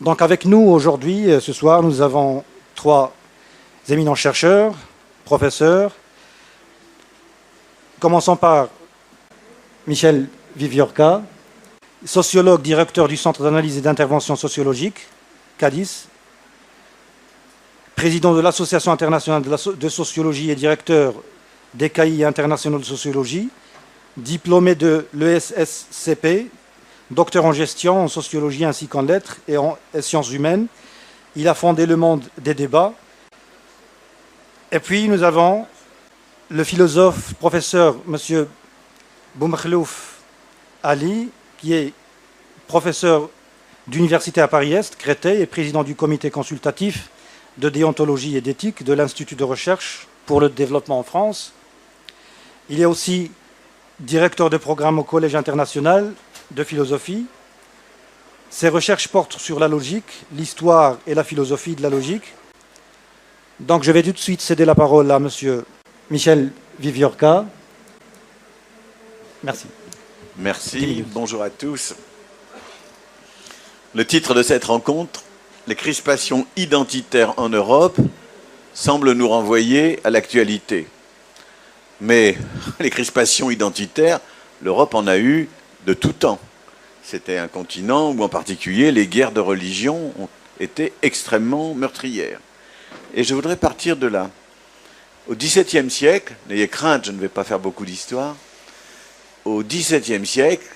Donc avec nous aujourd'hui, ce soir, nous avons trois éminents chercheurs, professeurs. Commençons par Michel Viviorca, sociologue, directeur du Centre d'analyse et d'intervention sociologique, CADIS, président de l'Association internationale de sociologie et directeur des cahiers internationaux de sociologie, diplômé de l'ESSCP, docteur en gestion, en sociologie ainsi qu'en lettres et en sciences humaines. Il a fondé Le Monde des débats. Et puis nous avons le philosophe, professeur M. Boumakhlouf Ali, qui est professeur d'université à Paris-Est, Créteil, et président du comité consultatif de déontologie et d'éthique de l'Institut de recherche pour le développement en France. Il est aussi directeur de programme au Collège international de philosophie. Ses recherches portent sur la logique, l'histoire et la philosophie de la logique. Donc je vais tout de suite céder la parole à M. Michel Viviorca. Merci. Merci, bonjour à tous. Le titre de cette rencontre, les crispations identitaires en Europe, semble nous renvoyer à l'actualité. Mais les crispations identitaires, l'Europe en a eu de tout temps. C'était un continent où en particulier les guerres de religion ont été extrêmement meurtrières. Et je voudrais partir de là. Au XVIIe siècle, n'ayez crainte, je ne vais pas faire beaucoup d'histoire, au XVIIe siècle,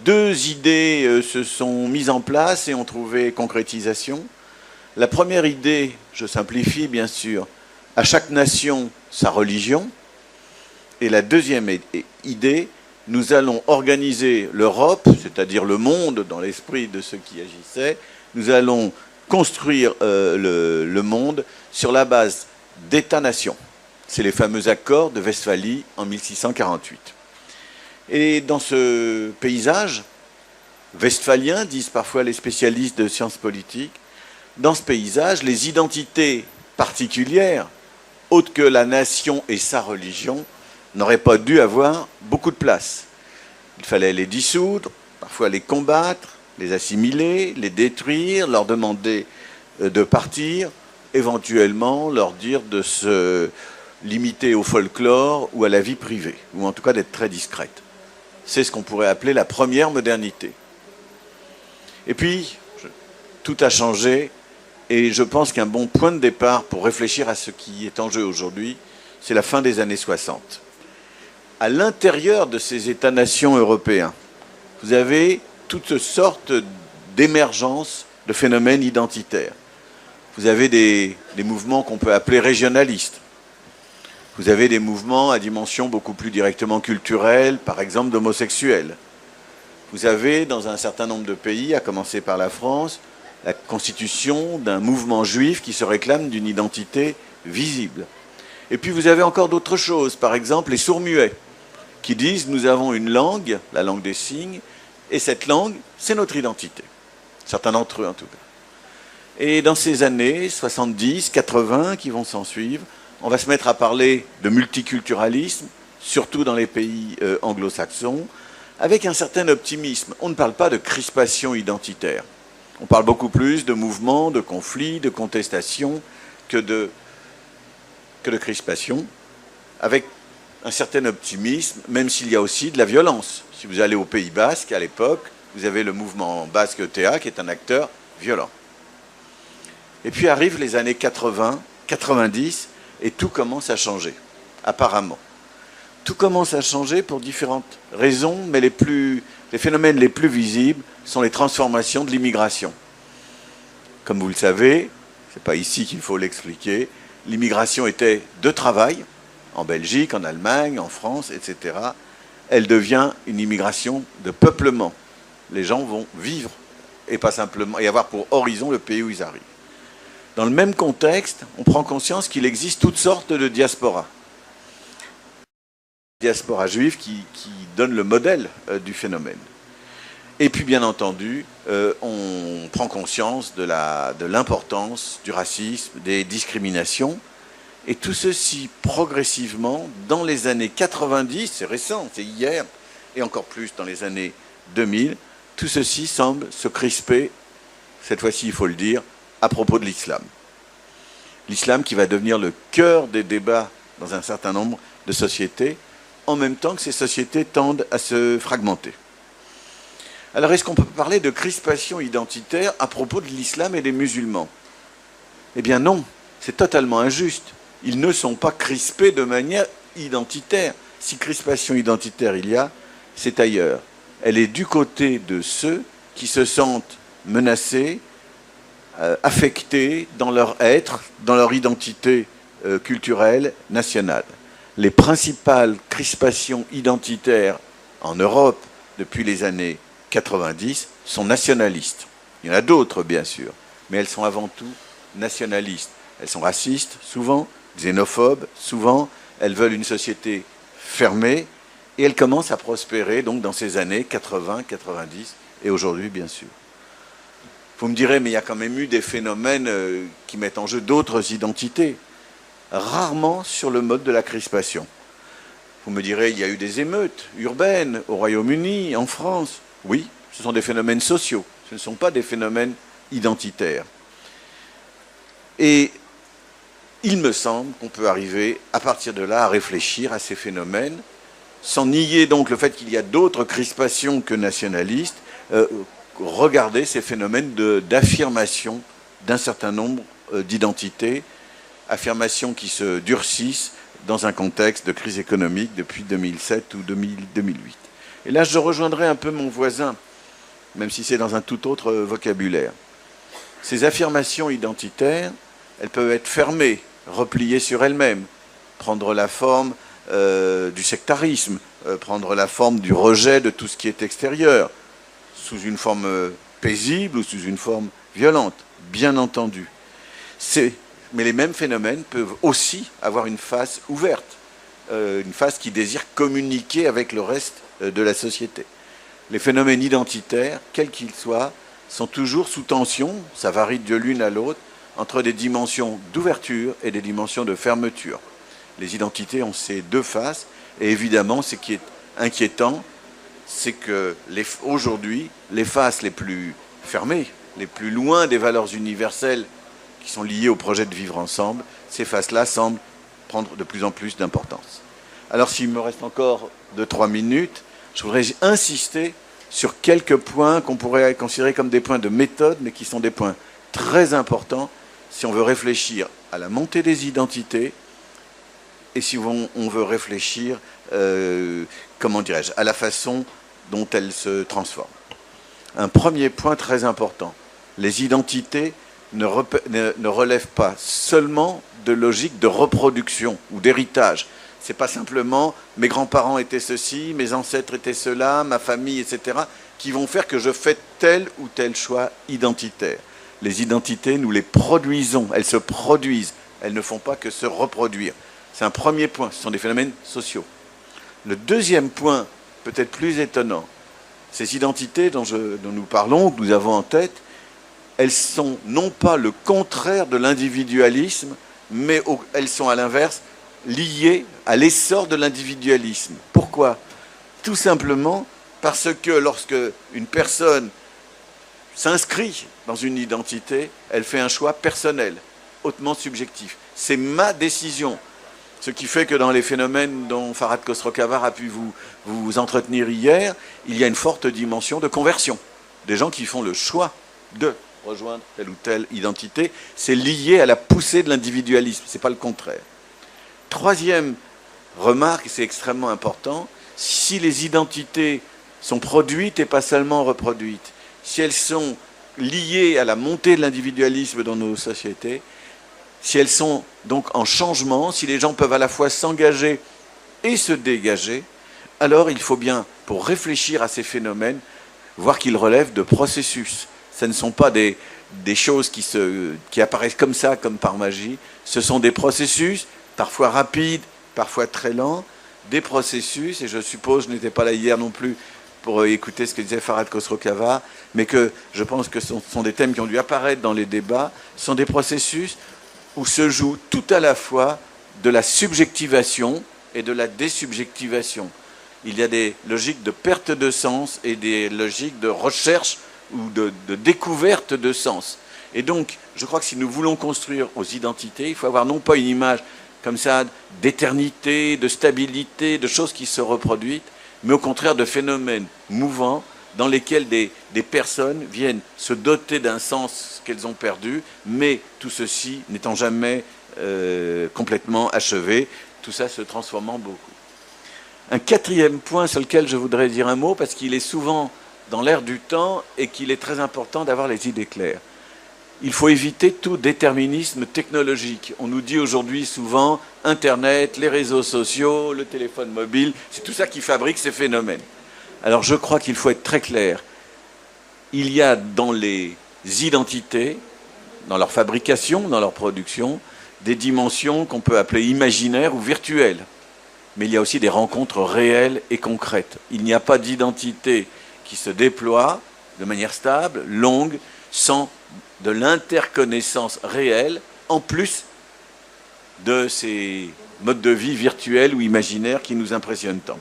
deux idées se sont mises en place et ont trouvé concrétisation. La première idée, je simplifie bien sûr, à chaque nation sa religion. Et la deuxième idée, nous allons organiser l'Europe, c'est-à-dire le monde dans l'esprit de ceux qui agissaient, nous allons construire le monde sur la base d'États-nations. C'est les fameux accords de Westphalie en 1648. Et dans ce paysage westphalien, disent parfois les spécialistes de sciences politiques, dans ce paysage, les identités particulières, autres que la nation et sa religion, n'auraient pas dû avoir beaucoup de place. Il fallait les dissoudre, parfois les combattre, les assimiler, les détruire, leur demander de partir, éventuellement leur dire de se limiter au folklore ou à la vie privée, ou en tout cas d'être très discrète. C'est ce qu'on pourrait appeler la première modernité. Et puis, tout a changé, et je pense qu'un bon point de départ pour réfléchir à ce qui est en jeu aujourd'hui, c'est la fin des années 60. À l'intérieur de ces États-nations européens, vous avez toutes sortes d'émergences de phénomènes identitaires. Vous avez des mouvements qu'on peut appeler régionalistes. Vous avez des mouvements à dimension beaucoup plus directement culturelle, par exemple d'homosexuels. Vous avez, dans un certain nombre de pays, à commencer par la France, la constitution d'un mouvement juif qui se réclame d'une identité visible. Et puis vous avez encore d'autres choses, par exemple les sourds-muets, qui disent « nous avons une langue, la langue des signes, et cette langue, c'est notre identité ». Certains d'entre eux, en tout cas. Et dans ces années 70, 80 qui vont s'en suivre, on va se mettre à parler de multiculturalisme, surtout dans les pays anglo-saxons, avec un certain optimisme. On ne parle pas de crispation identitaire. On parle beaucoup plus de mouvements, de conflits, de contestations que de crispation, avec un certain optimisme, même s'il y a aussi de la violence. Si vous allez au Pays Basque, à l'époque, vous avez le mouvement basque ETA, qui est un acteur violent. Et puis arrivent les années 80, 90, et tout commence à changer, apparemment. Tout commence à changer pour différentes raisons, mais les phénomènes les plus visibles sont les transformations de l'immigration. Comme vous le savez, ce n'est pas ici qu'il faut l'expliquer, l'immigration était de travail, en Belgique, en Allemagne, en France, etc. Elle devient une immigration de peuplement. Les gens vont vivre et pas simplement et avoir pour horizon le pays où ils arrivent. Dans le même contexte, on prend conscience qu'il existe toutes sortes de diasporas. Diaspora juive qui donne le modèle du phénomène. Et puis, bien entendu, on prend conscience de l'importance du racisme, des discriminations. Et tout ceci, progressivement, dans les années 90, c'est récent, c'est hier, et encore plus dans les années 2000, tout ceci semble se crisper cette fois-ci il faut le dire, à propos de l'islam. L'islam qui va devenir le cœur des débats dans un certain nombre de sociétés, en même temps que ces sociétés tendent à se fragmenter. Alors est-ce qu'on peut parler de crispation identitaire à propos de l'islam et des musulmans? Eh bien non, c'est totalement injuste. Ils ne sont pas crispés de manière identitaire. Si crispation identitaire il y a, c'est ailleurs. Elle est du côté de ceux qui se sentent menacés, affectés dans leur être, dans leur identité culturelle nationale. Les principales crispations identitaires en Europe depuis les années 90 sont nationalistes. Il y en a d'autres, bien sûr, mais elles sont avant tout nationalistes. Elles sont racistes, souvent, xénophobes, souvent, elles veulent une société fermée, et elles commencent à prospérer donc dans ces années 80, 90, et aujourd'hui, bien sûr. Vous me direz, mais il y a quand même eu des phénomènes qui mettent en jeu d'autres identités, rarement sur le mode de la crispation. Vous me direz, il y a eu des émeutes urbaines au Royaume-Uni, en France. Oui, ce sont des phénomènes sociaux, ce ne sont pas des phénomènes identitaires. Et il me semble qu'on peut arriver, à partir de là, à réfléchir à ces phénomènes, sans nier donc le fait qu'il y a d'autres crispations que nationalistes, regarder ces phénomènes d'affirmation d'un certain nombre d'identités, affirmations qui se durcissent dans un contexte de crise économique depuis 2007 ou 2008. Et là, je rejoindrai un peu mon voisin, même si c'est dans un tout autre vocabulaire. Ces affirmations identitaires, elles peuvent être fermées, repliées sur elles-mêmes, prendre la forme du sectarisme, prendre la forme du rejet de tout ce qui est extérieur, sous une forme paisible ou sous une forme violente, bien entendu. Mais les mêmes phénomènes peuvent aussi avoir une face ouverte, une face qui désire communiquer avec le reste de la société. Les phénomènes identitaires, quels qu'ils soient, sont toujours sous tension, ça varie de l'une à l'autre, entre des dimensions d'ouverture et des dimensions de fermeture. Les identités ont ces deux faces, et évidemment, ce qui est inquiétant, c'est que aujourd'hui, les faces les plus fermées, les plus loin des valeurs universelles qui sont liées au projet de vivre ensemble, ces faces-là semblent prendre de plus en plus d'importance. Alors s'il me reste encore 2-3 minutes, je voudrais insister sur quelques points qu'on pourrait considérer comme des points de méthode, mais qui sont des points très importants si on veut réfléchir à la montée des identités et si on veut réfléchir, comment dirais-je, à la façon dont elles se transforment. Un premier point très important, les identités ne relèvent pas seulement de logique de reproduction ou d'héritage. Ce n'est pas simplement mes grands-parents étaient ceci, mes ancêtres étaient cela, ma famille, etc., qui vont faire que je fais tel ou tel choix identitaire. Les identités, nous les produisons, elles se produisent, elles ne font pas que se reproduire. C'est un premier point, ce sont des phénomènes sociaux. Le deuxième point, peut-être plus étonnant, ces identités dont nous parlons, que nous avons en tête, elles sont non pas le contraire de l'individualisme, mais elles sont à l'inverse liées à l'essor de l'individualisme. Pourquoi? Tout simplement parce que lorsque une personne s'inscrit dans une identité, elle fait un choix personnel, hautement subjectif. C'est ma décision. Ce qui fait que dans les phénomènes dont Farhad Khosrow-Khavar a pu vous entretenir hier, il y a une forte dimension de conversion. Des gens qui font le choix de rejoindre telle ou telle identité, c'est lié à la poussée de l'individualisme, ce n'est pas le contraire. Troisième remarque, et c'est extrêmement important, si les identités sont produites et pas seulement reproduites, si elles sont liées à la montée de l'individualisme dans nos sociétés, si elles sont donc en changement, si les gens peuvent à la fois s'engager et se dégager, alors il faut bien, pour réfléchir à ces phénomènes, voir qu'ils relèvent de processus. Ce ne sont pas des choses qui apparaissent comme ça, comme par magie. Ce sont des processus, parfois rapides, parfois très lents, des processus, et je suppose, je n'étais pas là hier non plus pour écouter ce que disait Farhad Khosrow-Khavar, mais que je pense que ce sont des thèmes qui ont dû apparaître dans les débats, ce sont des processus où se joue tout à la fois de la subjectivation et de la désubjectivation. Il y a des logiques de perte de sens et des logiques de recherche ou de découverte de sens. Et donc, je crois que si nous voulons construire aux identités, il faut avoir non pas une image comme ça d'éternité, de stabilité, de choses qui se reproduisent, mais au contraire de phénomènes mouvants dans lesquels des personnes viennent se doter d'un sens qu'elles ont perdu, mais tout ceci n'étant jamais complètement achevé, tout ça se transformant beaucoup. Un quatrième point sur lequel je voudrais dire un mot, parce qu'il est souvent dans l'air du temps et qu'il est très important d'avoir les idées claires. Il faut éviter tout déterminisme technologique. On nous dit aujourd'hui souvent Internet, les réseaux sociaux, le téléphone mobile, c'est tout ça qui fabrique ces phénomènes. Alors je crois qu'il faut être très clair. Il y a dans les identités, dans leur fabrication, dans leur production, des dimensions qu'on peut appeler imaginaires ou virtuelles. Mais il y a aussi des rencontres réelles et concrètes. Il n'y a pas d'identité qui se déploie de manière stable, longue, sans de l'interconnaissance réelle, en plus de ces modes de vie virtuels ou imaginaires qui nous impressionnent tant.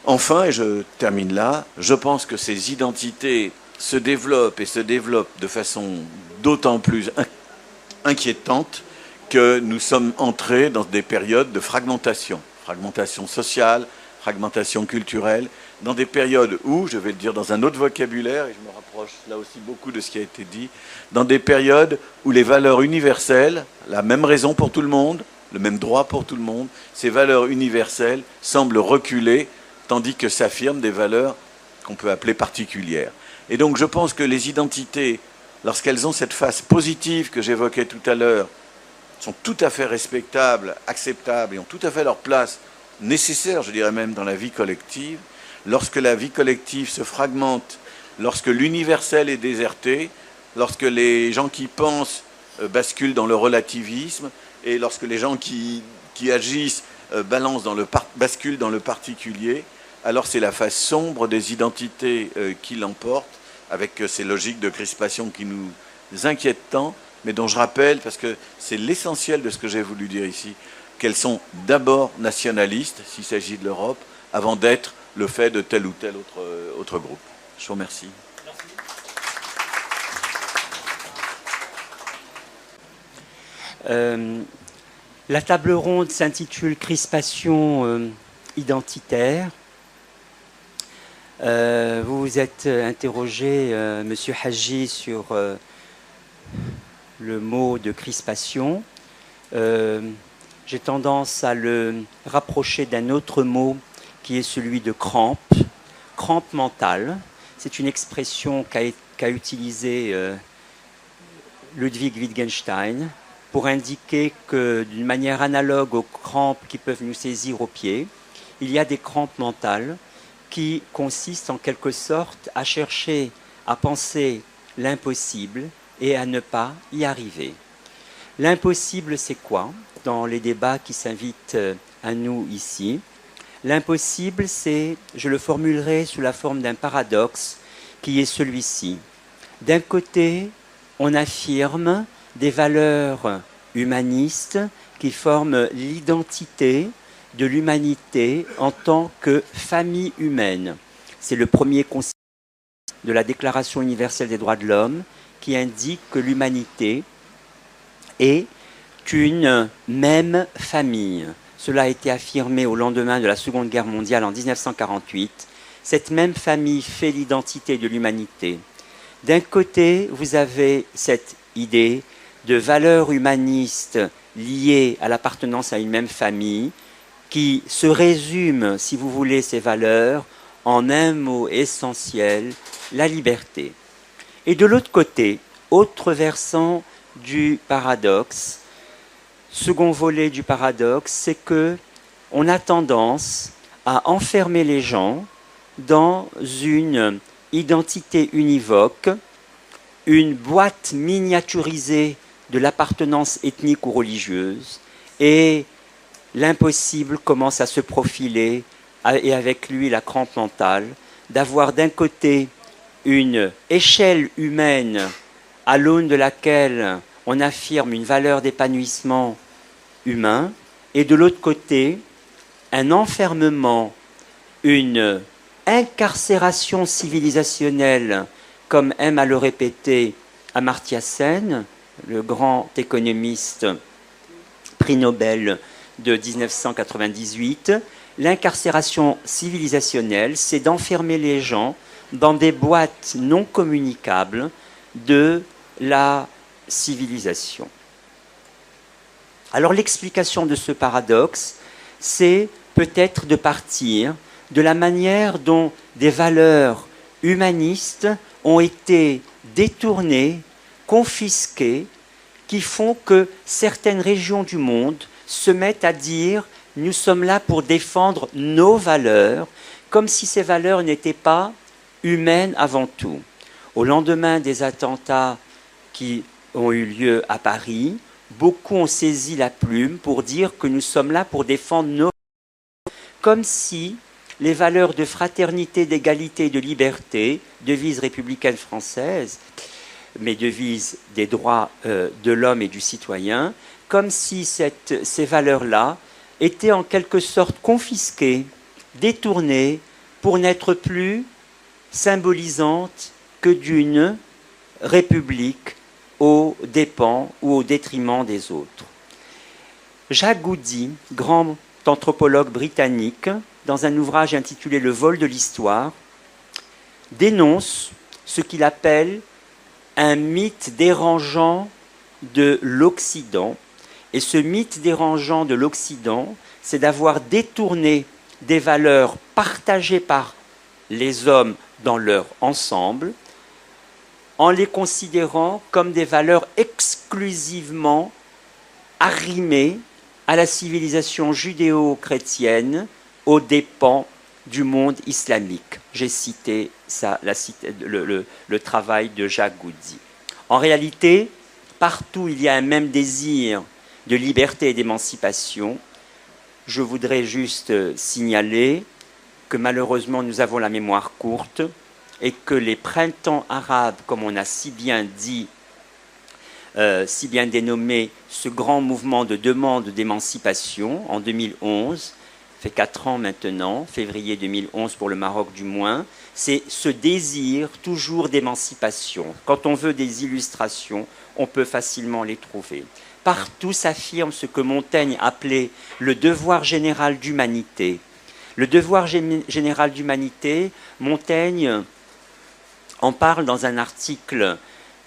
Enfin, et je termine là, je pense que ces identités se développent de façon d'autant plus inquiétante que nous sommes entrés dans des périodes de fragmentation. Fragmentation sociale, fragmentation culturelle, dans des périodes où, je vais le dire dans un autre vocabulaire, et je me rapproche là aussi beaucoup de ce qui a été dit, dans des périodes où les valeurs universelles, la même raison pour tout le monde, le même droit pour tout le monde, ces valeurs universelles semblent reculer, tandis que s'affirment des valeurs qu'on peut appeler particulières. Et donc je pense que les identités, lorsqu'elles ont cette face positive que j'évoquais tout à l'heure, sont tout à fait respectables, acceptables et ont tout à fait leur place nécessaire, je dirais même, dans la vie collective. Lorsque la vie collective se fragmente, lorsque l'universel est déserté, lorsque les gens qui pensent basculent dans le relativisme et lorsque les gens qui agissent basculent dans le particulier, alors c'est la face sombre des identités qui l'emporte, avec ces logiques de crispation qui nous inquiètent tant, mais dont je rappelle, parce que c'est l'essentiel de ce que j'ai voulu dire ici, qu'elles sont d'abord nationalistes, s'il s'agit de l'Europe, avant d'être le fait de tel ou tel autre groupe. Je vous remercie. La table ronde s'intitule « Crispation identitaire ». Vous vous êtes interrogé, Monsieur Hadji, sur le mot de crispation. J'ai tendance à le rapprocher d'un autre mot qui est celui de crampe, crampe mentale. C'est une expression qu'a utilisée Ludwig Wittgenstein pour indiquer que d'une manière analogue aux crampes qui peuvent nous saisir aux pieds, il y a des crampes mentales qui consistent en quelque sorte à chercher à penser l'impossible et à ne pas y arriver. L'impossible, c'est quoi? Dans les débats qui s'invitent à nous ici, l'impossible, c'est, je le formulerai sous la forme d'un paradoxe qui est celui-ci. D'un côté, on affirme des valeurs humanistes qui forment l'identité de l'humanité en tant que famille humaine. C'est le premier concept de la Déclaration universelle des droits de l'homme qui indique que l'humanité est une même famille. Cela a été affirmé au lendemain de la Seconde Guerre mondiale en 1948. Cette même famille fait l'identité de l'humanité. D'un côté, vous avez cette idée de valeurs humanistes liées à l'appartenance à une même famille qui se résume, si vous voulez, ces valeurs en un mot essentiel, la liberté. Et de l'autre côté, autre versant du paradoxe, second volet du paradoxe, c'est que on a tendance à enfermer les gens dans une identité univoque, une boîte miniaturisée de l'appartenance ethnique ou religieuse, et l'impossible commence à se profiler, et avec lui la crampe mentale, d'avoir d'un côté une échelle humaine à l'aune de laquelle on affirme une valeur d'épanouissement humain, et de l'autre côté, un enfermement, une incarcération civilisationnelle, comme aime à le répéter Amartya Sen, le grand économiste prix Nobel de 1998, l'incarcération civilisationnelle, c'est d'enfermer les gens dans des boîtes non communicables de la civilisation. Alors l'explication de ce paradoxe, c'est peut-être de partir de la manière dont des valeurs humanistes ont été détournées, confisquées, qui font que certaines régions du monde se mettent à dire « nous sommes là pour défendre nos valeurs », comme si ces valeurs n'étaient pas humaines avant tout. Au lendemain des attentats qui ont eu lieu à Paris, beaucoup ont saisi la plume pour dire que nous sommes là pour défendre nos valeurs, comme si les valeurs de fraternité, d'égalité et de liberté, devise républicaine française, mais devise des droits de l'homme et du citoyen, comme si ces valeurs-là étaient en quelque sorte confisquées, détournées, pour n'être plus symbolisantes que d'une république aux dépens ou au détriment des autres. Jacques Goudy, grand anthropologue britannique, dans un ouvrage intitulé « Le vol de l'histoire », dénonce ce qu'il appelle un mythe dérangeant de l'Occident. Et ce mythe dérangeant de l'Occident, c'est d'avoir détourné des valeurs partagées par les hommes dans leur ensemble, en les considérant comme des valeurs exclusivement arrimées à la civilisation judéo-chrétienne, aux dépens du monde islamique. J'ai cité ça, le travail de Jacques Goudy. En réalité, partout il y a un même désir de liberté et d'émancipation. Je voudrais juste signaler que malheureusement nous avons la mémoire courte et que les printemps arabes, comme on a si bien dit, si bien dénommé ce grand mouvement de demande d'émancipation en 2011, fait 4 ans maintenant, février 2011 pour le Maroc du moins, c'est ce désir toujours d'émancipation. Quand on veut des illustrations, on peut facilement les trouver. Partout s'affirme ce que Montaigne appelait le devoir général d'humanité. Le devoir général d'humanité, Montaigne en parle dans un article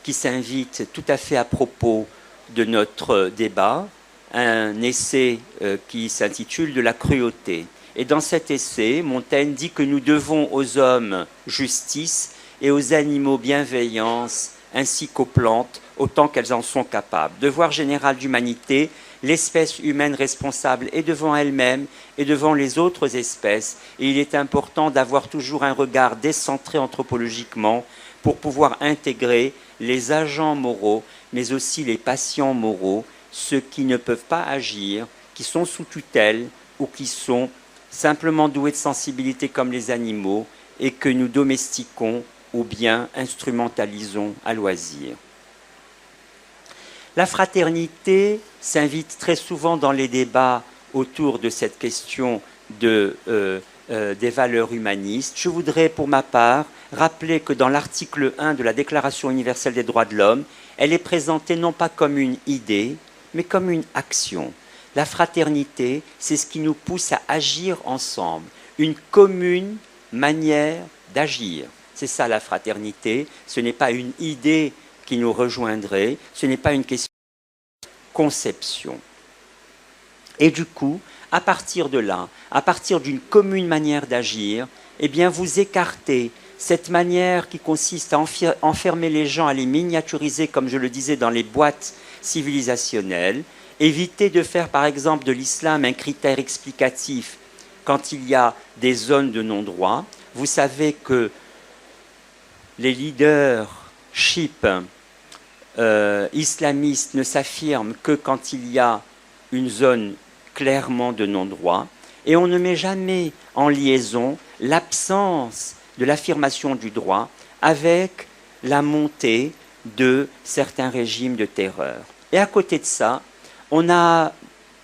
qui s'invite tout à fait à propos de notre débat, un essai qui s'intitule « De la cruauté ». Et dans cet essai, Montaigne dit que nous devons aux hommes justice et aux animaux bienveillance, ainsi qu'aux plantes, autant qu'elles en sont capables. Devoir général d'humanité, l'espèce humaine responsable est devant elle-même et devant les autres espèces. Et il est important d'avoir toujours un regard décentré anthropologiquement pour pouvoir intégrer les agents moraux, mais aussi les patients moraux, ceux qui ne peuvent pas agir, qui sont sous tutelle ou qui sont simplement doués de sensibilité comme les animaux et que nous domestiquons ou bien instrumentalisons à loisir. La fraternité s'invite très souvent dans les débats autour de cette question des valeurs humanistes. Je voudrais, pour ma part, rappeler que dans l'article 1 de la Déclaration universelle des droits de l'homme, elle est présentée non pas comme une idée, mais comme une action. La fraternité, c'est ce qui nous pousse à agir ensemble, une commune manière d'agir. C'est ça la fraternité, ce n'est pas une idée qui nous rejoindrait, ce n'est pas une question de conception. Et du coup, à partir de là, à partir d'une commune manière d'agir, eh bien vous écartez cette manière qui consiste à enfermer les gens, à les miniaturiser, comme je le disais, dans les boîtes civilisationnelles, éviter de faire par exemple de l'islam un critère explicatif quand il y a des zones de non-droit. Vous savez que les leaderships islamistes ne s'affirment que quand il y a une zone clairement de non-droit, et on ne met jamais en liaison l'absence de l'affirmation du droit avec la montée de certains régimes de terreur. Et à côté de ça, on a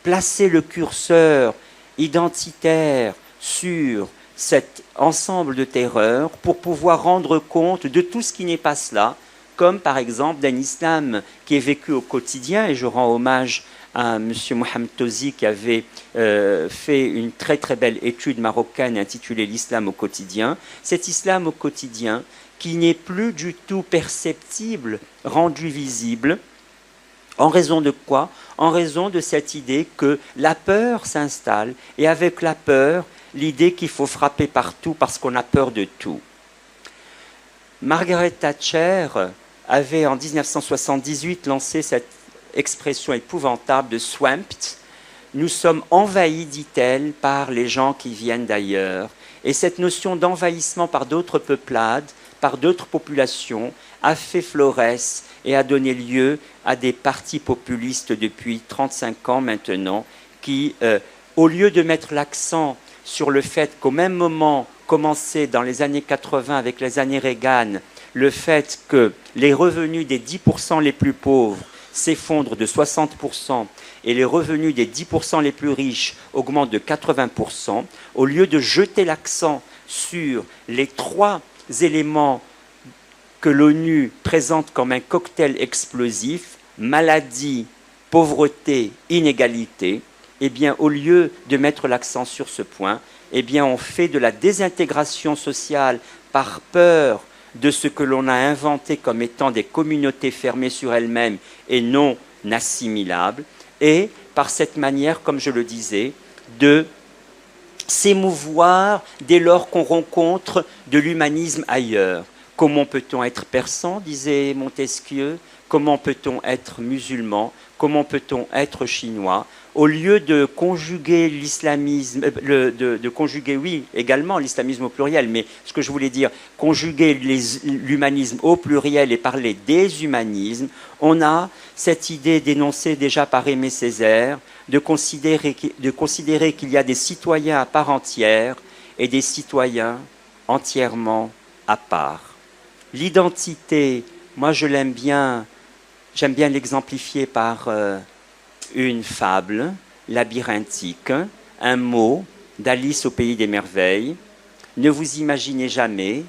placé le curseur identitaire sur cet ensemble de terreurs pour pouvoir rendre compte de tout ce qui n'est pas cela, comme par exemple d'un islam qui est vécu au quotidien, et je rends hommage à M. Mohamed Tozi qui avait fait une très très belle étude marocaine intitulée l'islam au quotidien. Cet islam au quotidien qui n'est plus du tout perceptible, rendu visible. En raison de quoi? En raison de cette idée que la peur s'installe, et avec la peur, l'idée qu'il faut frapper partout parce qu'on a peur de tout. Margaret Thatcher avait en 1978 lancé cette expression épouvantable de swamped. Nous sommes envahis, dit-elle, par les gens qui viennent d'ailleurs. Et cette notion d'envahissement par d'autres peuplades, par d'autres populations, a fait florès et a donné lieu à des partis populistes depuis 35 ans maintenant, qui, au lieu de mettre l'accent sur le fait qu'au même moment, commencé dans les années 80 avec les années Reagan, le fait que les revenus des 10% les plus pauvres s'effondrent de 60% et les revenus des 10% les plus riches augmentent de 80%, au lieu de jeter l'accent sur les 3 éléments que l'ONU présente comme un cocktail explosif, maladie, pauvreté, inégalité, eh bien, au lieu de mettre l'accent sur ce point, eh bien, on fait de la désintégration sociale par peur de ce que l'on a inventé comme étant des communautés fermées sur elles-mêmes et non assimilables, et par cette manière, comme je le disais, de s'émouvoir dès lors qu'on rencontre de l'humanisme ailleurs. Comment peut-on être persan, disait Montesquieu? Comment peut-on être musulman? Comment peut-on être chinois? Au lieu de conjuguer l'islamisme, de conjuguer, oui, également l'islamisme au pluriel, mais ce que je voulais dire, conjuguer l'humanisme au pluriel et parler des humanismes, on a cette idée dénoncée déjà par Aimé Césaire de considérer qu'il y a des citoyens à part entière et des citoyens entièrement à part. L'identité, moi je l'aime bien, j'aime bien l'exemplifier par une fable labyrinthique, un mot d'Alice au pays des merveilles. Ne vous imaginez jamais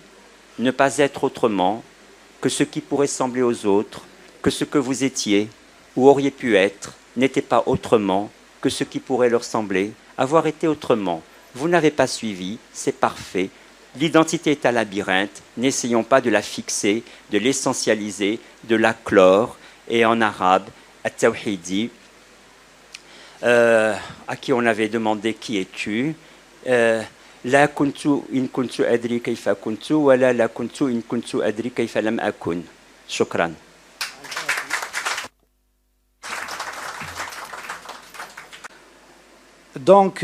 ne pas être autrement que ce qui pourrait sembler aux autres, que ce que vous étiez ou auriez pu être n'était pas autrement que ce qui pourrait leur sembler avoir été autrement. Vous n'avez pas suivi, c'est parfait. L'identité est un labyrinthe, n'essayons pas de la fixer, de l'essentialiser, de la clore. Et en arabe, at-tawhidi, à qui on avait demandé qui es-tu, la kuntu in kuntu adri kayfa kuntu, wala la kuntu in kuntu adri kayfa lam akun. Shukran. Donc,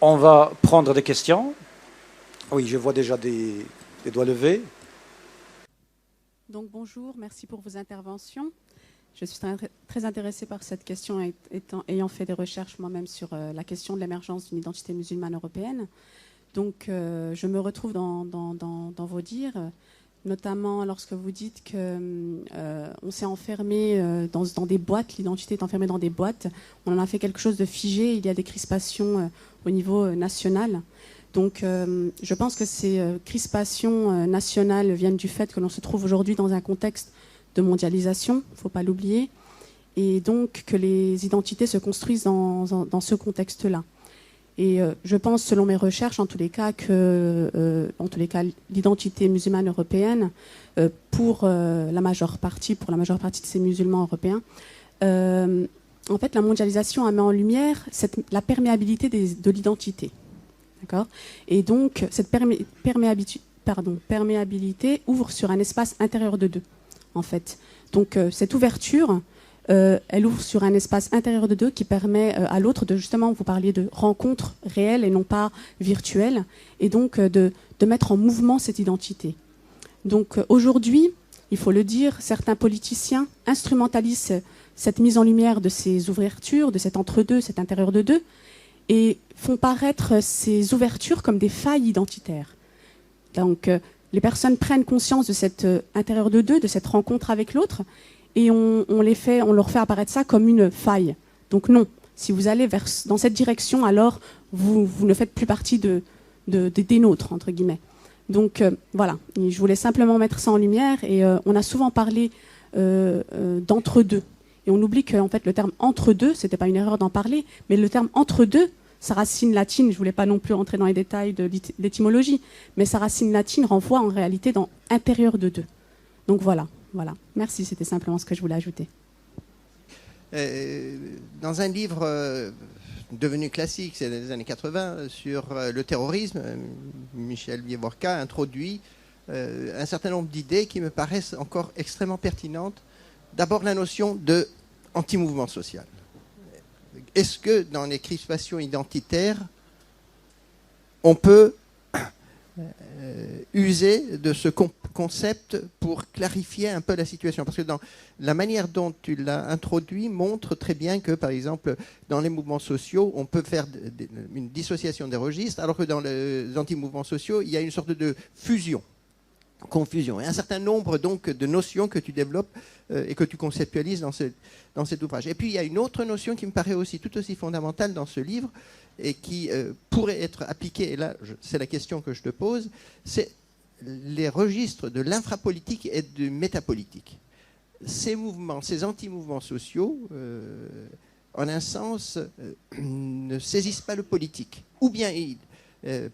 on va prendre des questions. Oui, je vois déjà des doigts levés. Donc bonjour, merci pour vos interventions. Je suis très intéressée par cette question, ayant fait des recherches moi-même sur la question de l'émergence d'une identité musulmane européenne. Donc je me retrouve dans vos dires, notamment lorsque vous dites qu'on s'est enfermé dans des boîtes, l'identité est enfermée dans des boîtes, on en a fait quelque chose de figé, il y a des crispations au niveau national. Donc je pense que ces crispations nationales viennent du fait que l'on se trouve aujourd'hui dans un contexte de mondialisation, il ne faut pas l'oublier, et donc que les identités se construisent dans ce contexte-là. Et je pense, selon mes recherches, en tous les cas, que l'identité musulmane européenne, pour la majeure partie de ces musulmans européens, en fait, la mondialisation a mis en lumière la perméabilité de l'identité. D'accord ? Et donc, cette perméabilité ouvre sur un espace intérieur de deux, en fait. Donc, cette ouverture, elle ouvre sur un espace intérieur de deux qui permet à l'autre de, justement, vous parliez de rencontres réelles et non pas virtuelles, et donc de mettre en mouvement cette identité. Donc, aujourd'hui, il faut le dire, certains politiciens instrumentalisent cette mise en lumière de ces ouvertures, de cet entre-deux, cet intérieur de deux, et font paraître ces ouvertures comme des failles identitaires. Donc, les personnes prennent conscience de cet intérieur de deux, de cette rencontre avec l'autre, et on leur fait apparaître ça comme une faille. Donc non, si vous allez dans cette direction, alors vous ne faites plus partie des nôtres, entre guillemets. Donc voilà, je voulais simplement mettre ça en lumière. Et on a souvent parlé d'entre-deux. Et on oublie qu'en fait, le terme entre-deux, ce n'était pas une erreur d'en parler, mais le terme entre-deux, sa racine latine, je ne voulais pas non plus entrer dans les détails de l'étymologie, mais sa racine latine renvoie en réalité dans intérieur de deux. Donc voilà. Merci, c'était simplement ce que je voulais ajouter. Dans un livre devenu classique, c'est des années 80, sur le terrorisme, Michel Vievorka introduit un certain nombre d'idées qui me paraissent encore extrêmement pertinentes. D'abord, la notion d'anti-mouvement social. Est-ce que dans les crispations identitaires, on peut user de ce concept pour clarifier un peu la situation? Parce que dans la manière dont tu l'as introduit montre très bien que, par exemple, dans les mouvements sociaux, on peut faire une dissociation des registres, alors que dans les anti-mouvements sociaux, il y a une sorte de fusion, confusion, et un certain nombre donc de notions que tu développes et que tu conceptualises dans cet ouvrage. Et puis il y a une autre notion qui me paraît aussi tout aussi fondamentale dans ce livre et qui pourrait être appliquée, et là c'est la question que je te pose, c'est les registres de l'infrapolitique et du métapolitique. Ces mouvements, ces anti-mouvements sociaux, en un sens, ne saisissent pas le politique. Ou bien ils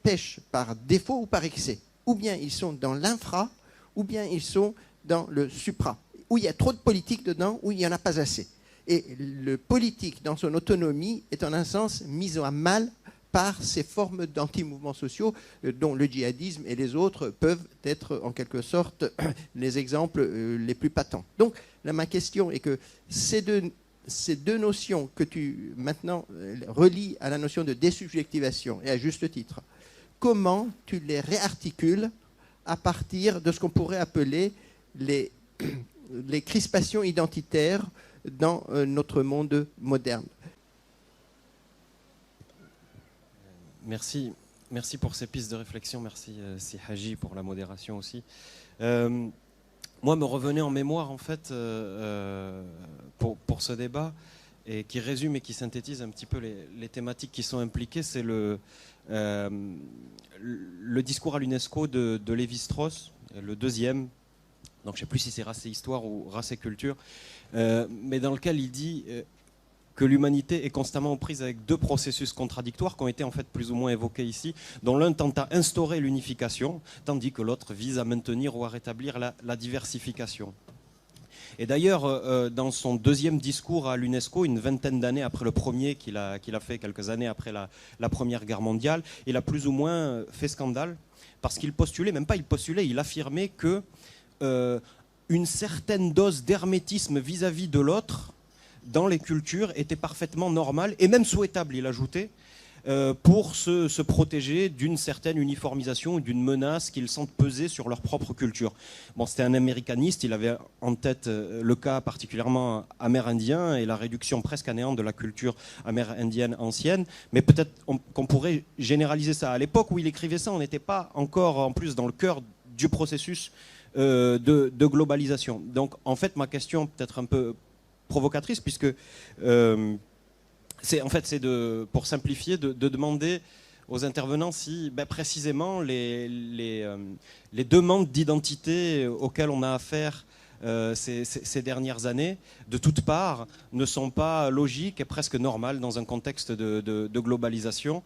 pêchent par défaut ou par excès. Ou bien ils sont dans l'infra, ou bien ils sont dans le supra, où il y a trop de politique dedans, où il n'y en a pas assez. Et le politique, dans son autonomie, est en un sens mis à mal par ces formes d'anti-mouvements sociaux dont le djihadisme et les autres peuvent être en quelque sorte les exemples les plus patents. Donc là, ma question est que ces deux notions que tu maintenant relis à la notion de désubjectivation, et à juste titre, comment tu les réarticules à partir de ce qu'on pourrait appeler les crispations identitaires dans notre monde moderne? Merci pour ces pistes de réflexion. Merci Sihaji pour la modération aussi. Moi, me revenait en mémoire en fait pour ce débat et qui résume et qui synthétise un petit peu les thématiques qui sont impliquées. C'est le discours à l'UNESCO de Lévi-Strauss, le deuxième. Donc je ne sais plus si c'est Race et Histoire ou Race et Culture, mais dans lequel il dit que l'humanité est constamment aux prises avec deux processus contradictoires qui ont été en fait plus ou moins évoqués ici, dont l'un tend à instaurer l'unification, tandis que l'autre vise à maintenir ou à rétablir la diversification. Et d'ailleurs, dans son deuxième discours à l'UNESCO, une vingtaine d'années après le premier qu'il a fait, quelques années après la Première Guerre mondiale, il a plus ou moins fait scandale, parce qu'il postulait, même pas il postulait, il affirmait que une certaine dose d'hermétisme vis-à-vis de l'autre dans les cultures était parfaitement normale et même souhaitable, il ajoutait, pour se protéger d'une certaine uniformisation ou d'une menace qu'ils sentent peser sur leur propre culture. Bon, c'était un américaniste, il avait en tête le cas particulièrement amérindien et la réduction presque à néant de la culture amérindienne ancienne, mais peut-être qu'on pourrait généraliser ça. À l'époque où il écrivait ça, on n'était pas encore en plus dans le cœur du processus de globalisation. Donc en fait ma question peut-être un peu provocatrice puisque c'est pour simplifier de demander aux intervenants si précisément les demandes d'identité auxquelles on a affaire ces dernières années de toutes parts ne sont pas logiques et presque normales dans un contexte de globalisation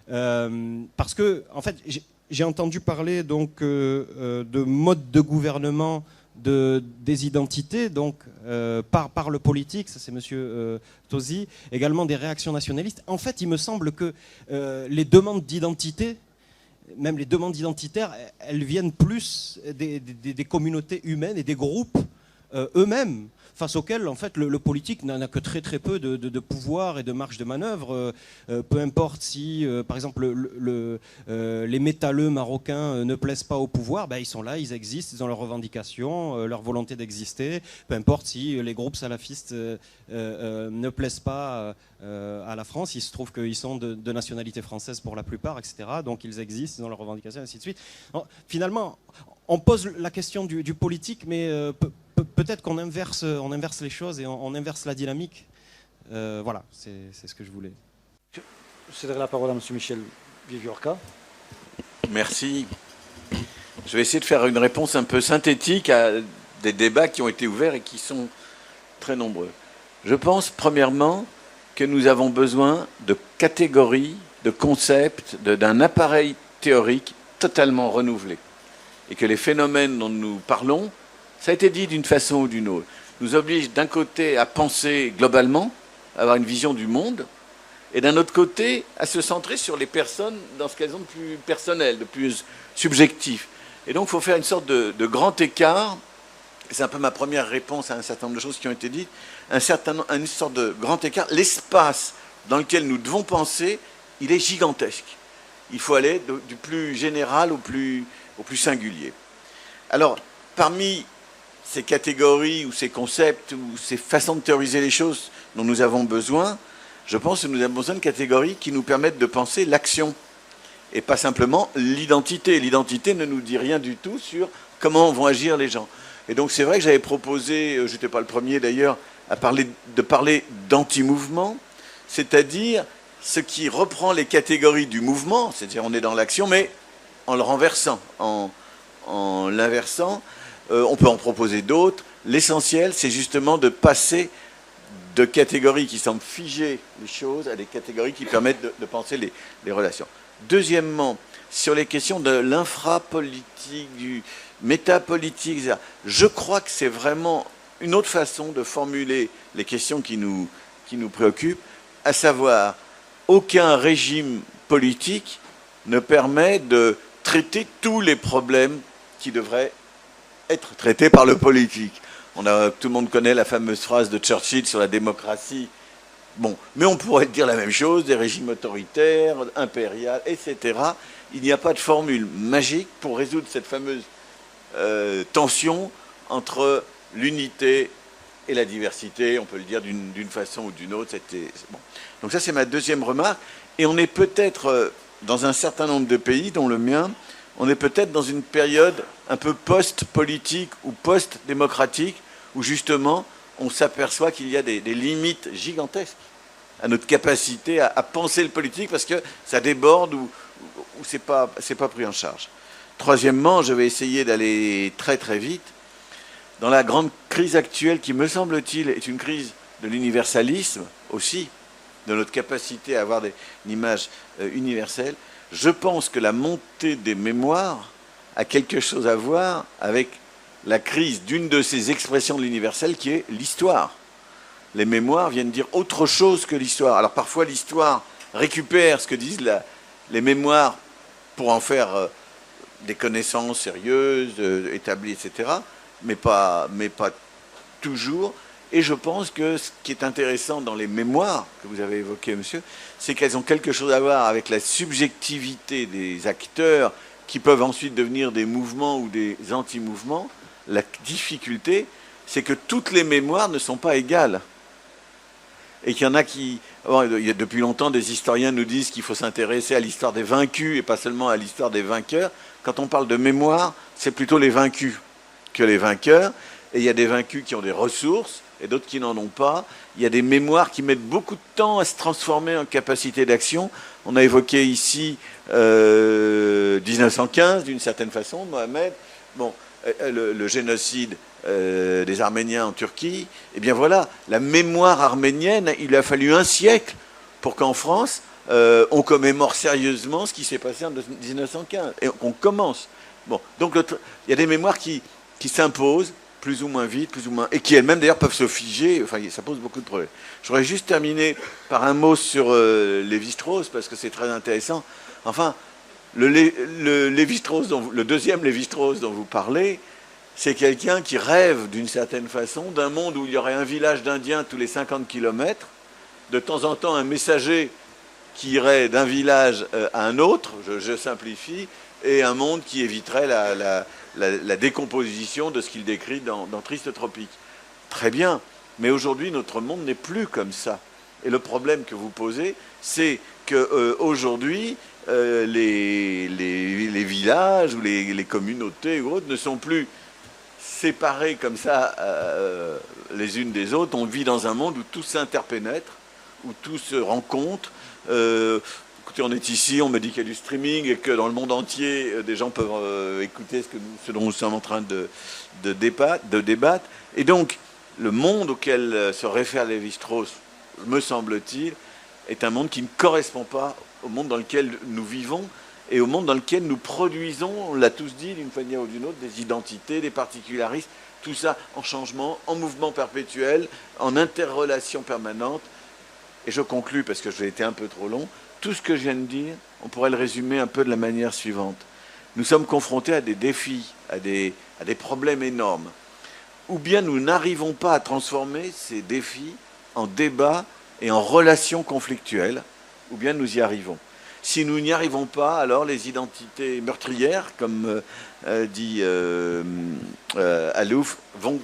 parce que en fait j'ai entendu parler donc de mode de gouvernement des identités, donc par le politique, ça c'est monsieur Tosi, également des réactions nationalistes. En fait, il me semble que les demandes d'identité, même les demandes identitaires, elles viennent plus des communautés humaines et des groupes eux-mêmes, face auxquels en fait le politique n'a que très très peu de pouvoir et de marge de manœuvre. Peu importe si par exemple les métalleux marocains ne plaisent pas au pouvoir, ils sont là, ils existent, ils ont leurs revendications, leur volonté d'exister. Peu importe si les groupes salafistes ne plaisent pas à la France, il se trouve qu'ils sont de nationalité française pour la plupart, etc. Donc ils existent, ils ont leurs revendications, et ainsi de suite. Alors, finalement, on pose la question du politique, mais peut-être qu'on inverse les choses et on inverse la dynamique. Voilà, c'est ce que je voulais. céderai la parole à M. Michel Viviorca. Merci. Je vais essayer de faire une réponse un peu synthétique à des débats qui ont été ouverts et qui sont très nombreux. Je pense, premièrement, que nous avons besoin de catégories, de concepts, d'un appareil théorique totalement renouvelé. Et que les phénomènes dont nous parlons, ça a été dit d'une façon ou d'une autre, nous obligent d'un côté à penser globalement, à avoir une vision du monde, et d'un autre côté à se centrer sur les personnes dans ce qu'elles ont de plus personnel, de plus subjectif. Et donc il faut faire une sorte de grand écart, c'est un peu ma première réponse à un certain nombre de choses qui ont été dites, une sorte de grand écart. L'espace dans lequel nous devons penser, il est gigantesque. Il faut aller du plus général au plus singulier. Alors, parmi ces catégories ou ces concepts ou ces façons de théoriser les choses dont nous avons besoin, je pense que nous avons besoin de catégories qui nous permettent de penser l'action et pas simplement l'identité. L'identité ne nous dit rien du tout sur comment vont agir les gens. Et donc c'est vrai que j'avais proposé, je n'étais pas le premier d'ailleurs, de parler d'anti-mouvement, c'est-à-dire ce qui reprend les catégories du mouvement, c'est-à-dire on est dans l'action, mais en le renversant, en l'inversant. On peut en proposer d'autres. L'essentiel, c'est justement de passer de catégories qui semblent figer les choses à des catégories qui permettent de penser les relations. Deuxièmement, sur les questions de l'infrapolitique, du métapolitique, etc., je crois que c'est vraiment une autre façon de formuler les questions qui nous préoccupent, à savoir, aucun régime politique ne permet de traiter tous les problèmes qui devraient être traités par le politique. Tout le monde connaît la fameuse phrase de Churchill sur la démocratie. Bon, mais on pourrait dire la même chose des régimes autoritaires, impériaux, etc. Il n'y a pas de formule magique pour résoudre cette fameuse tension entre l'unité et la diversité. On peut le dire d'une façon ou d'une autre. Bon. Donc ça, c'est ma deuxième remarque. Et on est peut-être, dans un certain nombre de pays, dont le mien, on est peut-être dans une période un peu post-politique ou post-démocratique, où justement, on s'aperçoit qu'il y a des limites gigantesques à notre capacité à penser le politique, parce que ça déborde ou c'est pas pris en charge. Troisièmement, je vais essayer d'aller très très vite. Dans la grande crise actuelle, qui me semble-t-il est une crise de l'universalisme aussi, de notre capacité à avoir une image universelle, je pense que la montée des mémoires a quelque chose à voir avec la crise d'une de ces expressions de l'universel qui est l'histoire. Les mémoires viennent dire autre chose que l'histoire. Alors parfois l'histoire récupère ce que disent les mémoires pour en faire des connaissances sérieuses, établies, etc. Mais pas toujours. Et je pense que ce qui est intéressant dans les mémoires que vous avez évoquées, monsieur, c'est qu'elles ont quelque chose à voir avec la subjectivité des acteurs qui peuvent ensuite devenir des mouvements ou des anti-mouvements. La difficulté, c'est que toutes les mémoires ne sont pas égales. Et qu'il y en a qui... Bon, depuis longtemps, des historiens nous disent qu'il faut s'intéresser à l'histoire des vaincus et pas seulement à l'histoire des vainqueurs. Quand on parle de mémoire, c'est plutôt les vaincus que les vainqueurs. Et il y a des vaincus qui ont des ressources et d'autres qui n'en ont pas. Il y a des mémoires qui mettent beaucoup de temps à se transformer en capacité d'action. On a évoqué ici 1915, d'une certaine façon, Mohamed. Bon, le génocide des Arméniens en Turquie. Eh bien voilà, la mémoire arménienne, il a fallu un siècle pour qu'en France, on commémore sérieusement ce qui s'est passé en 1915. Et on commence. Bon, donc il y a des mémoires qui s'imposent, plus ou moins vite, plus ou moins, et qui elles-mêmes d'ailleurs peuvent se figer. Enfin, ça pose beaucoup de problèmes. J'aurais juste terminé par un mot sur Lévi-Strauss, parce que c'est très intéressant. Enfin, le deuxième Lévi-Strauss dont vous parlez, c'est quelqu'un qui rêve d'une certaine façon d'un monde où il y aurait un village d'Indiens tous les 50 kilomètres, de temps en temps un messager qui irait d'un village à un autre, je simplifie, et un monde qui éviterait la décomposition de ce qu'il décrit dans Triste Tropique. Très bien, mais aujourd'hui notre monde n'est plus comme ça. Et le problème que vous posez, c'est qu'aujourd'hui, les villages ou les communautés ou autres ne sont plus séparés comme ça les unes des autres. On vit dans un monde où tout s'interpénètre, où tout se rencontre. écoutez, on est ici, on me dit qu'il y a du streaming et que dans le monde entier, des gens peuvent écouter ce dont nous sommes en train de débattre. Et donc, le monde auquel se réfère Lévi-Strauss, me semble-t-il, est un monde qui ne correspond pas au monde dans lequel nous vivons et au monde dans lequel nous produisons, on l'a tous dit d'une manière ou d'une autre, des identités, des particularismes, tout ça en changement, en mouvement perpétuel, en interrelation permanente. Et je conclus, parce que j'ai été un peu trop long, tout ce que je viens de dire, on pourrait le résumer un peu de la manière suivante. Nous sommes confrontés à des défis, à des problèmes énormes. Ou bien nous n'arrivons pas à transformer ces défis en débats et en relations conflictuelles, ou bien nous y arrivons. Si nous n'y arrivons pas, alors les identités meurtrières, comme dit Alouf, vont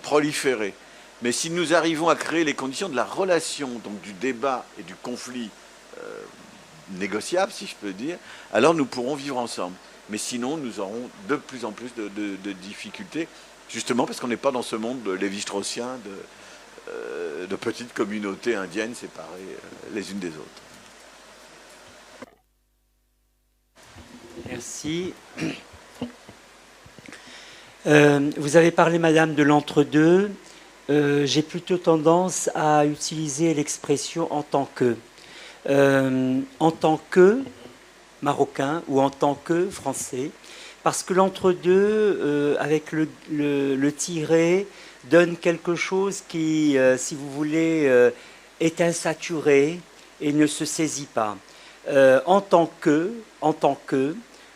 proliférer. Mais si nous arrivons à créer les conditions de la relation, donc du débat et du conflit négociable, si je peux dire, alors nous pourrons vivre ensemble. Mais sinon, nous aurons de plus en plus de difficultés, justement parce qu'on n'est pas dans ce monde lévi-straussien de petites communautés indiennes séparées les unes des autres. Merci. Vous avez parlé, madame, de l'entre-deux. J'ai plutôt tendance à utiliser l'expression en tant que marocain ou en tant que français, parce que l'entre-deux, avec le tiret, donne quelque chose qui, si vous voulez, est insaturé et ne se saisit pas. En tant que,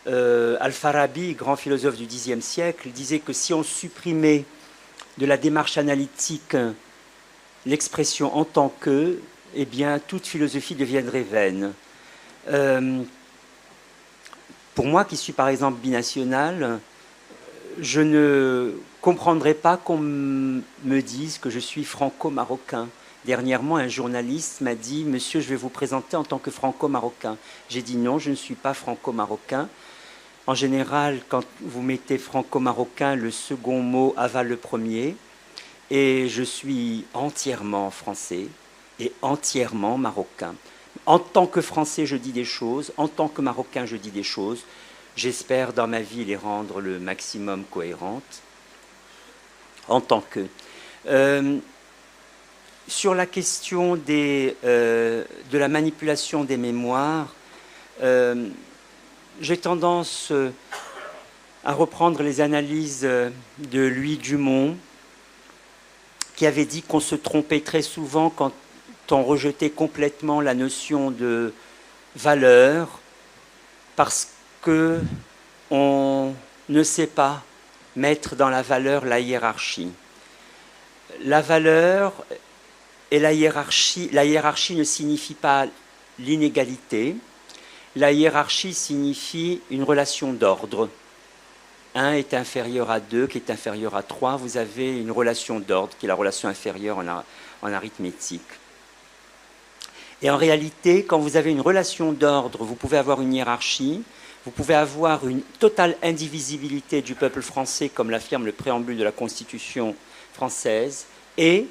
Al-Farabi, grand philosophe du Xe siècle, disait que si on supprimait de la démarche analytique l'expression en tant que, eh bien, toute philosophie deviendrait vaine. Pour moi, qui suis par exemple binational, je ne comprendrais pas qu'on me dise que je suis franco-marocain. Dernièrement, un journaliste m'a dit « Monsieur, je vais vous présenter en tant que franco-marocain ». J'ai dit « Non, je ne suis pas franco-marocain ». En général, quand vous mettez franco-marocain, le second mot avale le premier. Et je suis entièrement français et entièrement marocain. En tant que français, je dis des choses. En tant que marocain, je dis des choses. J'espère dans ma vie les rendre le maximum cohérentes. En tant que... sur la question de la manipulation des mémoires, j'ai tendance à reprendre les analyses de Louis Dumont, qui avait dit qu'on se trompait très souvent quand on rejetait complètement la notion de valeur, parce qu'on ne sait pas mettre dans la valeur la hiérarchie. La valeur et la hiérarchie ne signifie pas l'inégalité. La hiérarchie signifie une relation d'ordre. 1 est inférieur à 2, qui est inférieur à 3. Vous avez une relation d'ordre, qui est la relation inférieure en arithmétique. Et en réalité, quand vous avez une relation d'ordre, vous pouvez avoir une hiérarchie, vous pouvez avoir une totale indivisibilité du peuple français, comme l'affirme le préambule de la Constitution française, et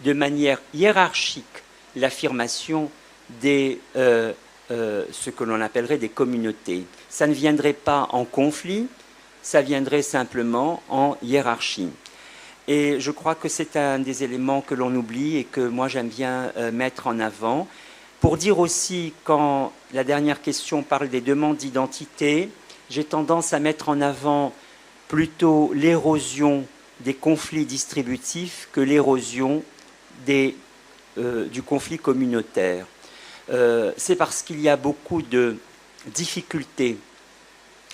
de manière hiérarchique l'affirmation des ce que l'on appellerait des communautés. Ça ne viendrait pas en conflit, ça viendrait simplement en hiérarchie. Et je crois que c'est un des éléments que l'on oublie et que moi j'aime bien mettre en avant. Pour dire aussi, quand la dernière question parle des demandes d'identité, j'ai tendance à mettre en avant plutôt l'érosion des conflits distributifs que l'érosion du conflit communautaire. C'est parce qu'il y a beaucoup de difficultés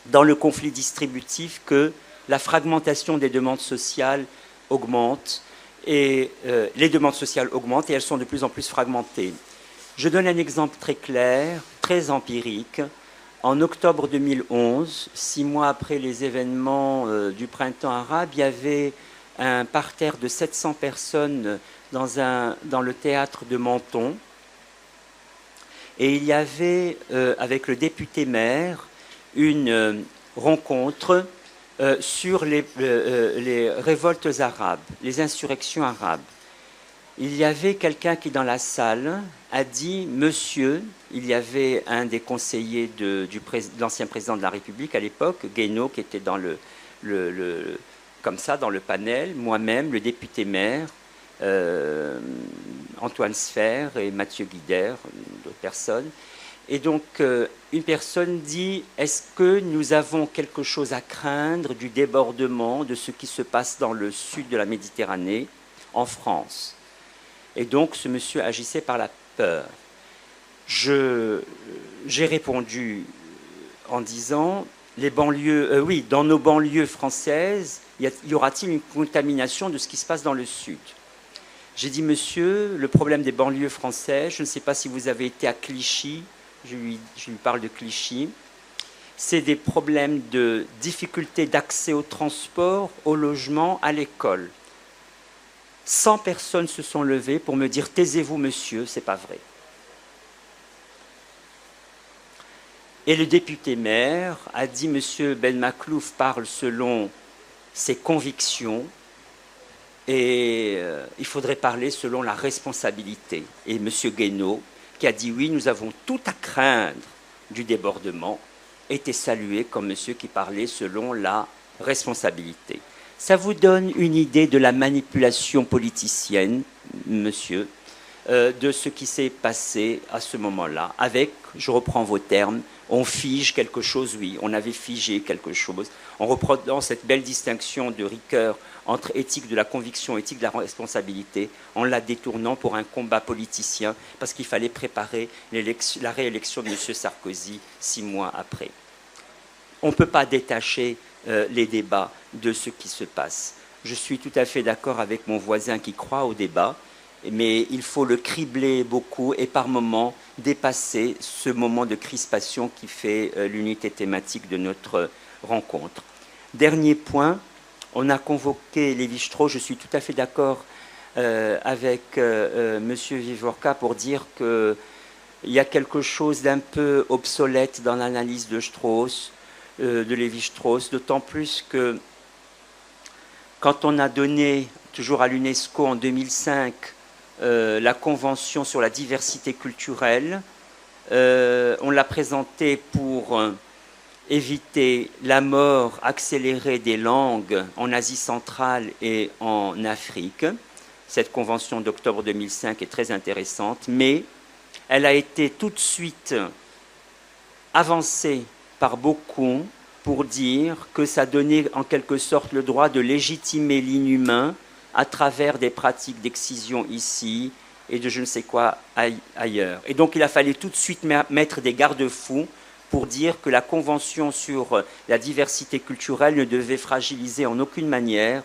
dans le conflit distributif que la fragmentation des demandes sociales augmente et les demandes sociales augmentent et elles sont de plus en plus fragmentées. Je donne un exemple très clair, très empirique. En octobre 2011, 6 mois après les événements du printemps arabe, il y avait un parterre de 700 personnes dans le théâtre de Menton. Et il y avait, avec le député maire, une rencontre sur les révoltes arabes, les insurrections arabes. il y avait quelqu'un qui, dans la salle, a dit « Monsieur », il y avait un des conseillers de l'ancien président de la République à l'époque, Guénaud, qui était dans comme ça, dans le panel, moi-même, le député maire, Antoine Sfer et Mathieu Guider, d'autres personnes. Et donc, une personne dit « Est-ce que nous avons quelque chose à craindre du débordement de ce qui se passe dans le sud de la Méditerranée, en France ?» Et donc, ce monsieur agissait par la peur. J'ai répondu en disant les banlieues, oui, dans nos banlieues françaises, y aura-t-il une contamination de ce qui se passe dans le sud? J'ai dit, monsieur, le problème des banlieues françaises, je ne sais pas si vous avez été à Clichy, je lui parle de Clichy, c'est des problèmes de difficulté d'accès au transport, au logement, à l'école. 100 personnes se sont levées pour me dire « Taisez-vous, monsieur, c'est pas vrai ». Et le député maire a dit « Monsieur Ben Maklouf parle selon ses convictions et il faudrait parler selon la responsabilité ». Et monsieur Guénaud, qui a dit « Oui, nous avons tout à craindre du débordement », était salué comme monsieur qui parlait selon la responsabilité. Ça vous donne une idée de la manipulation politicienne, monsieur, de ce qui s'est passé à ce moment-là, avec, je reprends vos termes, on fige quelque chose, oui, on avait figé quelque chose, en reprenant cette belle distinction de Ricoeur entre éthique de la conviction et éthique de la responsabilité, en la détournant pour un combat politicien, parce qu'il fallait préparer la réélection de M. Sarkozy 6 mois après. On ne peut pas détacher les débats de ce qui se passe. Je suis tout à fait d'accord avec mon voisin qui croit au débat, mais il faut le cribler beaucoup et par moments dépasser ce moment de crispation qui fait l'unité thématique de notre rencontre. Dernier point, on a convoqué Lévi-Strauss, je suis tout à fait d'accord avec M. Vivorca pour dire qu'il y a quelque chose d'un peu obsolète dans l'analyse de Strauss, de Lévi-Strauss, d'autant plus que quand on a donné, toujours à l'UNESCO en 2005, la Convention sur la diversité culturelle, on l'a présentée pour éviter la mort accélérée des langues en Asie centrale et en Afrique. Cette convention d'octobre 2005 est très intéressante, mais elle a été tout de suite avancée par beaucoup pour dire que ça donnait en quelque sorte le droit de légitimer l'inhumain à travers des pratiques d'excision ici et de je ne sais quoi ailleurs. Et donc il a fallu tout de suite mettre des garde-fous pour dire que la Convention sur la diversité culturelle ne devait fragiliser en aucune manière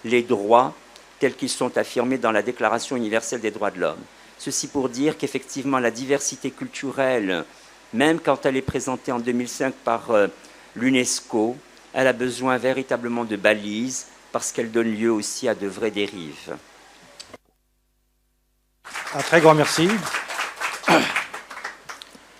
les droits tels qu'ils sont affirmés dans la Déclaration universelle des droits de l'homme. Ceci pour dire qu'effectivement la diversité culturelle, même quand elle est présentée en 2005 par l'UNESCO, elle a besoin véritablement de balises parce qu'elle donne lieu aussi à de vraies dérives. Un très grand merci.